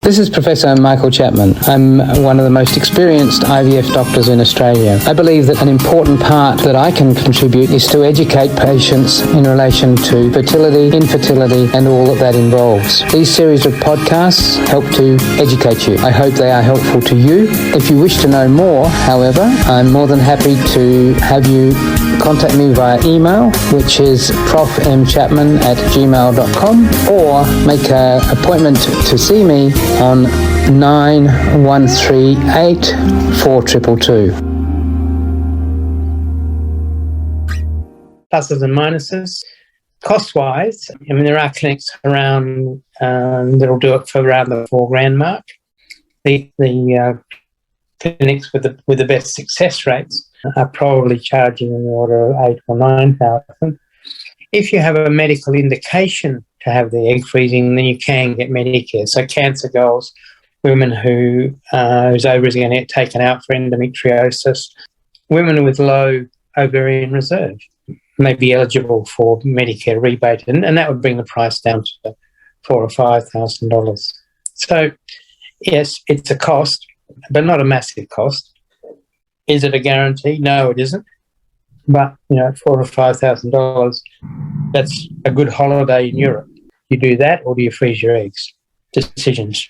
This is Professor Michael Chapman. I'm one of the most experienced IVF doctors in Australia. I believe that an important part that I can contribute is to educate patients in relation to fertility, infertility, and all that involves. These series of podcasts help to educate you. I hope they are helpful to you. If you wish to know more, however, I'm more than happy to have you contact me via email, which is profmchapman@gmail.com, or make an appointment to see me on 9138 4222. Pluses and minuses. Cost-wise, I mean, there are clinics around that'll do it for around the $4,000 mark. The clinics with the best success rates are probably charging in the order of $8,000 or $9,000. If you have a medical indication to have the egg freezing, then you can get Medicare. So cancer girls, women whose ovaries are going to get taken out for endometriosis, women with low ovarian reserve may be eligible for Medicare rebate, and that would bring the price down to $4,000 or $5,000. So yes, it's a cost, but not a massive cost. Is it a guarantee? No, it isn't. But, $4,000 or $5,000, that's a good holiday in Europe. You do that, or do you freeze your eggs? Decisions.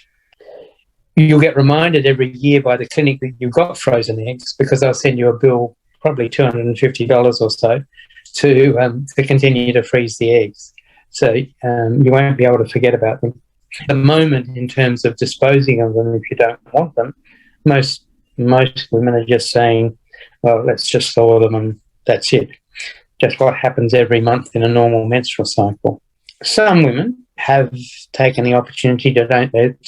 You'll get reminded every year by the clinic that you've got frozen eggs, because they'll send you a bill, probably $250 or so, to continue to freeze the eggs. So you won't be able to forget about them. At the moment, in terms of disposing of them, if you don't want them, most women are just saying, well, let's just thaw them and that's it. Just what happens every month in a normal menstrual cycle. Some women have taken the opportunity to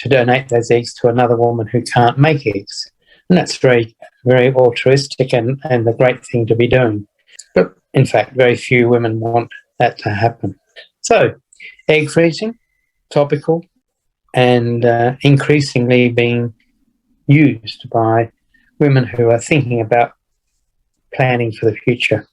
donate those eggs to another woman who can't make eggs. And that's very, very altruistic and a great thing to be doing. But in fact, very few women want that to happen. So egg freezing, topical, and increasingly being used by women who are thinking about planning for the future.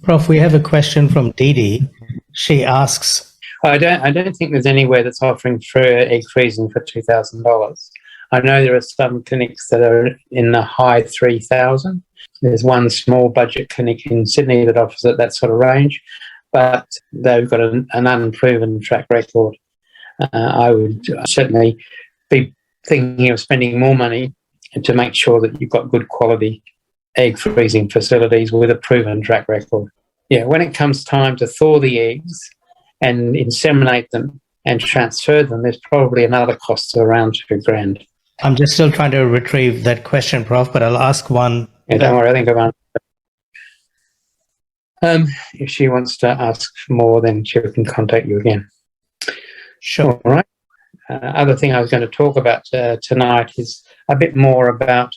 Prof, we have a question from Dee. She asks, I don't think there's anywhere that's offering free egg freezing for $2,000. I know there are some clinics that are in the high 3,000. There's one small budget clinic in Sydney that offers at that sort of range, but they've got an unproven track record. I would certainly be thinking of spending more money to make sure that you've got good quality egg freezing facilities with a proven track record. Yeah, when it comes time to thaw the eggs and inseminate them and transfer them, there's probably another cost of around $2,000. I'm just still trying to retrieve that question, Prof, but I'll ask one. Yeah, don't worry, I think I've answered. If she wants to ask more, then she can contact you again. Sure. All right. Other thing I was going to talk about tonight is a bit more about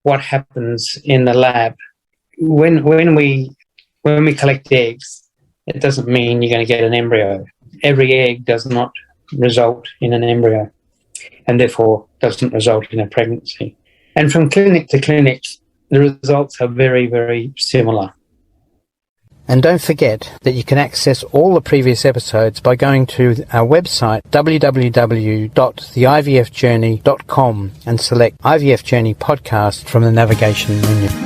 what happens in the lab. When we collect eggs, it doesn't mean you're going to get an embryo. Every egg does not result in an embryo, and therefore doesn't result in a pregnancy. And from clinic to clinic, the results are very, very similar. And don't forget that you can access all the previous episodes by going to our website www.theivfjourney.com and select IVF Journey podcast from the navigation menu.